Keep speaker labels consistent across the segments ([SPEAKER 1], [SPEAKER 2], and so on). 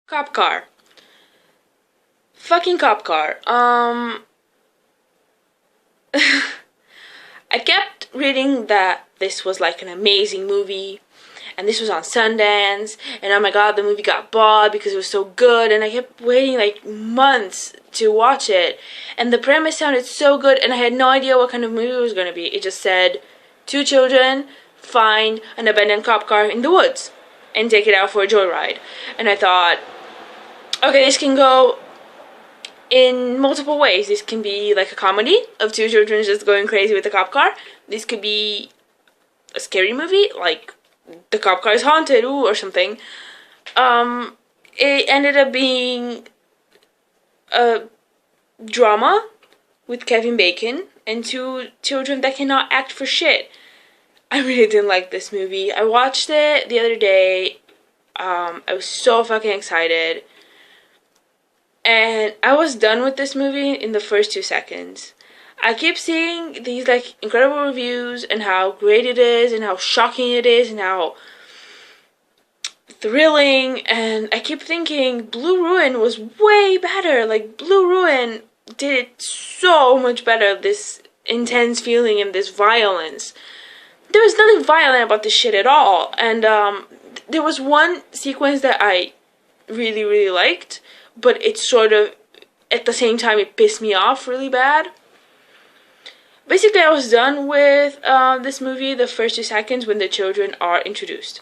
[SPEAKER 1] Cop car. Fucking cop car. I kept reading that this was like an amazing movie, and this was on Sundance, and oh my god, the movie got bought because it was so good, and I kept waiting like months to watch it, and the premise sounded so good, and I had no idea what kind of movie it was going to be. It just said, two children find an abandoned cop car in the woods, and take it out for a joyride. And I thought, okay, this can go in multiple ways. This can be like a comedy of two children just going crazy with a cop car. This could be a scary movie, like the cop car is haunted, ooh, or something. It ended up being a drama with Kevin Bacon and two children that cannot act for shit. I really didn't like this movie. I watched it the other day. I was so fucking excited. And I was done with this movie in the first 2 seconds. I keep seeing these like incredible reviews and how great it is and how shocking it is and how thrilling, and I keep thinking Blue Ruin was way better. Like Blue Ruin did it so much better, this intense feeling and this violence. There was nothing violent about this shit at all. And there was one sequence that I really, really liked, but it sort of, at the same time, it pissed me off really bad. Basically, I was done with this movie the first 2 seconds when the children are introduced.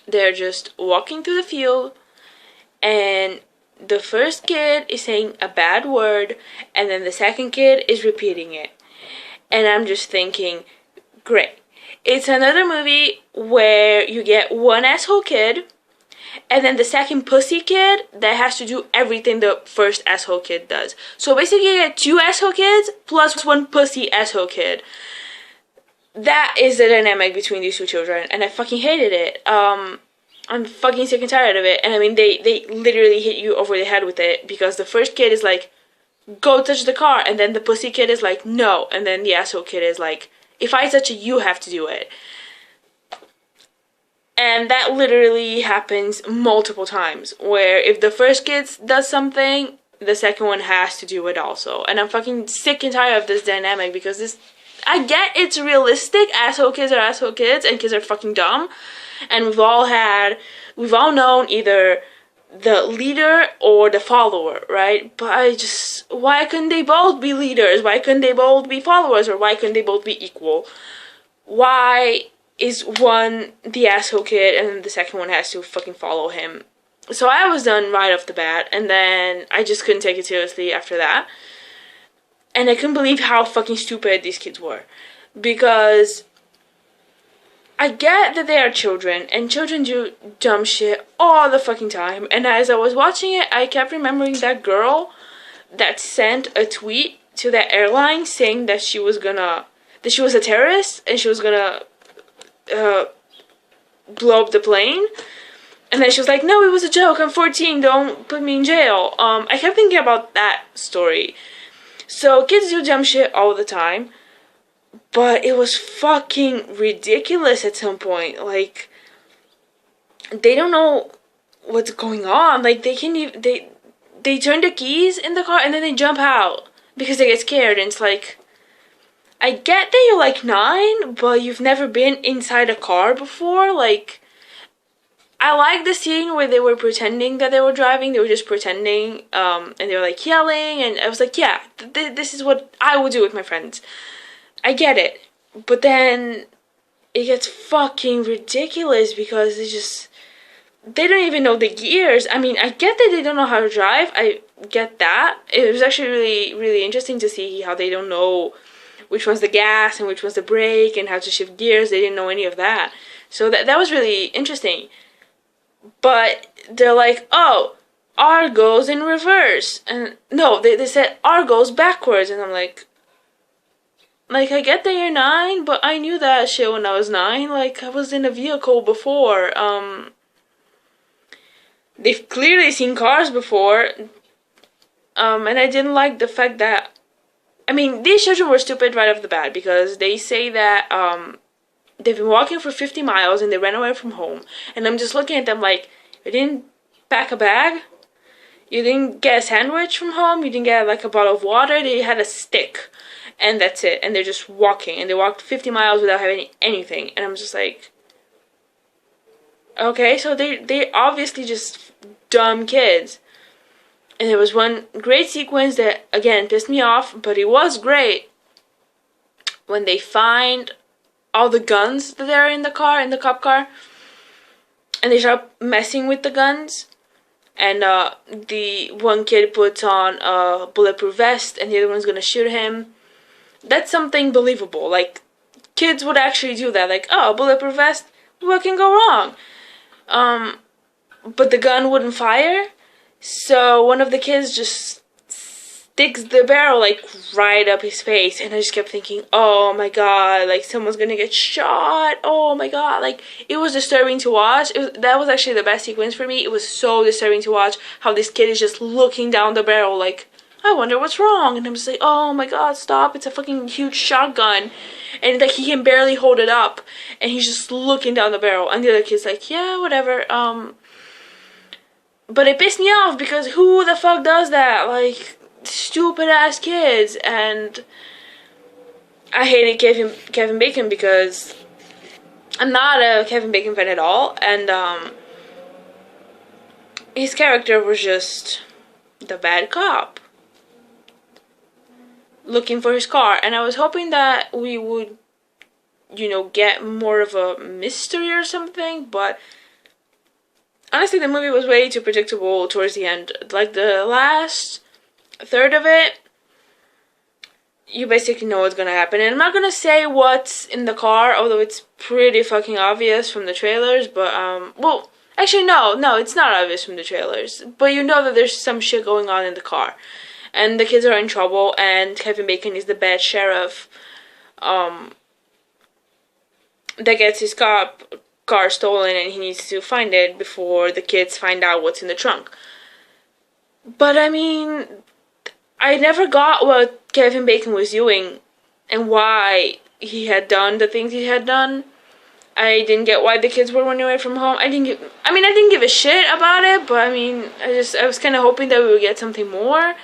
[SPEAKER 1] They're just walking through the field, and the first kid is saying a bad word, and then the second kid is repeating it. And I'm just thinking, great. It's another movie where you get one asshole kid, and then the second pussy kid that has to do everything the first asshole kid does. So basically you get two asshole kids plus one pussy asshole kid. That is the dynamic between these two children, and I fucking hated it. I'm fucking sick and tired of it. And I mean, they literally hit you over the head with it, because the first kid is like, go touch the car, and then the pussy kid is like, no, and then the asshole kid is like, if I touch it, you have to do it. And that literally happens multiple times, where if the first kid does something, the second one has to do it also. And I'm fucking sick and tired of this dynamic, because this, I get it's realistic, asshole kids are asshole kids, and kids are fucking dumb. And we've all known either the leader or the follower, right? But why couldn't they both be leaders? Why couldn't they both be followers? Or why couldn't they both be equal? Why is one the asshole kid and then the second one has to fucking follow him? So I was done right off the bat, and then I just couldn't take it seriously after that. And I couldn't believe how fucking stupid these kids were. Because I get that they are children, and children do dumb shit all the fucking time. And as I was watching it, I kept remembering that girl that sent a tweet to that airline saying that she was a terrorist, and she was gonna blow up the plane. And then she was like, no, it was a joke, I'm 14, don't put me in jail. I kept thinking about that story. So kids do dumb shit all the time, but it was fucking ridiculous at some point. Like, they don't know what's going on. Like, they turn the keys in the car and then they jump out because they get scared. And it's like, I get that you're like 9, but you've never been inside a car before. Like, I like the scene where they were pretending that they were driving. They were just pretending, and they were like yelling. And I was like, yeah, this is what I would do with my friends. I get it. But then it gets fucking ridiculous because they don't even know the gears. I mean, I get that they don't know how to drive. I get that. It was actually really, really interesting to see how they don't know which one's the gas and which one's the brake and how to shift gears. They didn't know any of that. So that was really interesting. But they're like, oh, R goes in reverse. And no, they said R goes backwards. And I'm like, I get that you're 9, but I knew that shit when I was 9. Like, I was in a vehicle before. They've clearly seen cars before. And I didn't like the fact that, I mean, these children were stupid right off the bat, because they say that, they've been walking for 50 miles and they ran away from home. And I'm just looking at them like, you didn't pack a bag. You didn't get a sandwich from home. You didn't get like a bottle of water. They had a stick, and that's it. And they're just walking, and they walked 50 miles without having anything. And I'm just like, okay, so they obviously just dumb kids. And there was one great sequence that again pissed me off, but it was great when they find all the guns that are in the car, in the cop car, and they start messing with the guns. And the one kid puts on a bulletproof vest, and the other one's gonna shoot him. That's something believable. Like, kids would actually do that. Like, oh, bulletproof vest, what can go wrong? But the gun wouldn't fire, so one of the kids just sticks the barrel like right up his face, and I just kept thinking, oh my god, like someone's gonna get shot. Oh my god, like it was disturbing to watch. That was actually the best sequence for me. It was so disturbing to watch how this kid is just looking down the barrel like, I wonder what's wrong. And I'm just like, oh my god, stop, it's a fucking huge shotgun. And like he can barely hold it up, and he's just looking down the barrel, and the other kid's like, yeah, whatever. But it pissed me off because who the fuck does that? Like, stupid ass kids. And I hated Kevin Bacon because I'm not a Kevin Bacon fan at all, and his character was just the bad cop looking for his car. And I was hoping that we would, you know, get more of a mystery or something, but honestly the movie was way too predictable towards the end. Like the last third of it, you basically know what's gonna happen. And I'm not gonna say what's in the car, although it's pretty fucking obvious from the trailers, but well, actually no, it's not obvious from the trailers, but you know that there's some shit going on in the car. And the kids are in trouble, and Kevin Bacon is the bad sheriff that gets his car stolen, and he needs to find it before the kids find out what's in the trunk. But I mean, I never got what Kevin Bacon was doing and why he had done the things he had done. I didn't get why the kids were running away from home. I didn't give a shit about it, but I mean, I was kind of hoping that we would get something more.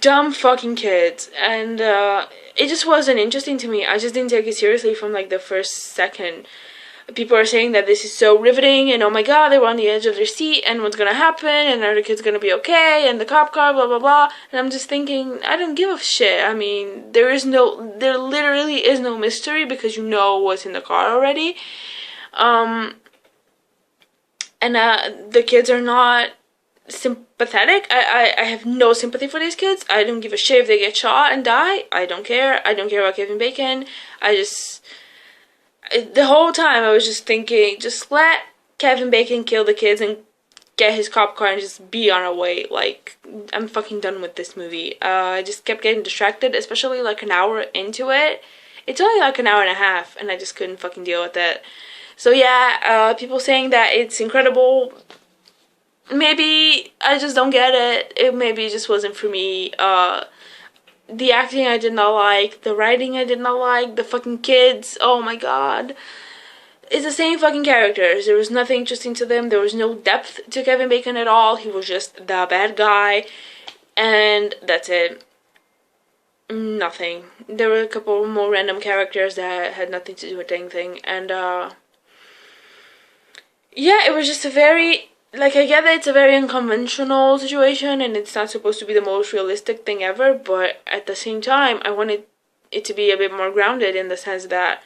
[SPEAKER 1] Dumb fucking kids, and it just wasn't interesting to me. I just didn't take it seriously from like the first second. People are saying that this is so riveting, and oh my god, they were on the edge of their seat, and what's gonna happen, and are the kids gonna be okay, and the cop car, blah blah blah. And I'm just thinking, I don't give a shit. I mean, there literally is no mystery because you know what's in the car already. And the kids are not sympathetic. I have no sympathy for these kids. I don't give a shit if they get shot and die. I don't care. I don't care about Kevin Bacon. The whole time I was just thinking, just let Kevin Bacon kill the kids and get his cop car and just be on our way. Like, I'm fucking done with this movie. I just kept getting distracted, especially like an hour into it. It's only like an hour and a half, and I just couldn't fucking deal with it. So yeah, people saying that it's incredible. Maybe I just don't get it. Maybe it just wasn't for me. The acting I did not like. The writing I did not like. The fucking kids. Oh my god. It's the same fucking characters. There was nothing interesting to them. There was no depth to Kevin Bacon at all. He was just the bad guy. And that's it. Nothing. There were a couple more random characters that had nothing to do with anything. And, yeah, it was just a very... Like, I get that it's a very unconventional situation, and it's not supposed to be the most realistic thing ever, but at the same time, I wanted it to be a bit more grounded in the sense that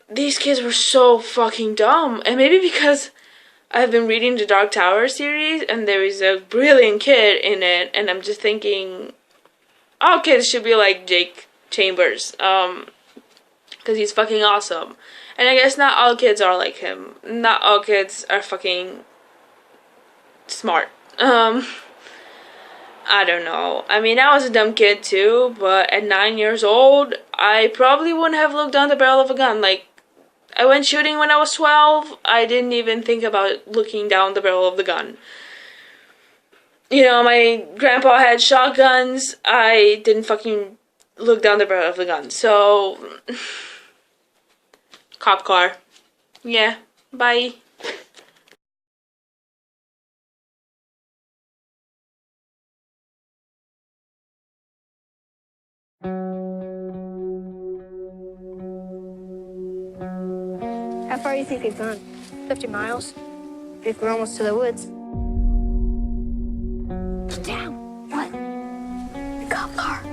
[SPEAKER 1] these kids were so fucking dumb. And maybe because I've been reading the Dark Tower series, and there is a brilliant kid in it, and I'm just thinking, all kids should be like Jake Chambers, because he's fucking awesome. And I guess not all kids are like him. Not all kids are fucking smart. I don't know. I mean, I was a dumb kid too, but at 9 years old, I probably wouldn't have looked down the barrel of a gun. Like, I went shooting when I was 12. I didn't even think about looking down the barrel of the gun. You know, my grandpa had shotguns. I didn't fucking look down the barrel of the gun. So... Cop car. Yeah. Bye.
[SPEAKER 2] How far do you think we've gone? 50 miles. I think we're almost to the woods. Down. What? The cop car.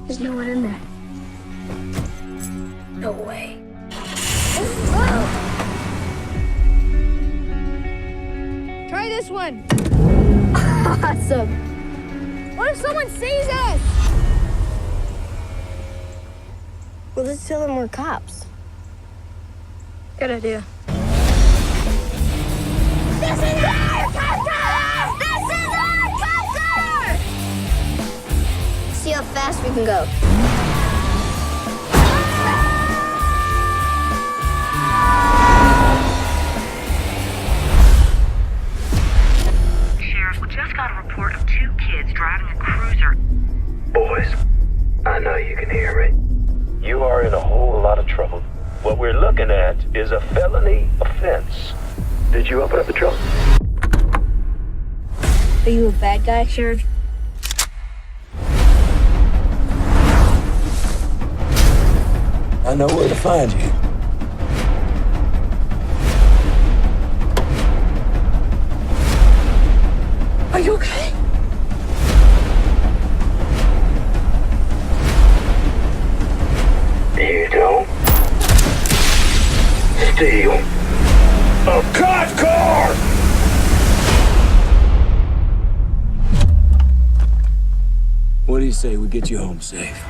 [SPEAKER 2] There's no one in there. No way. Whoa. Try this one. Awesome. What if someone sees us? Well, let's tell them we're cops. Good idea. This is our copter! This is our copter! See how fast we can go.
[SPEAKER 3] Sheriff, we just got a report of 2 kids driving a cruiser.
[SPEAKER 4] Boys, I know you can hear me. You are in a whole lot of trouble. What we're looking at is a felony offense. Did you open up the trunk?
[SPEAKER 2] Are you a bad guy, Sheriff?
[SPEAKER 4] I know where to find you.
[SPEAKER 1] Are you okay?
[SPEAKER 4] You don't steal a cop car! What do you say we get you home safe?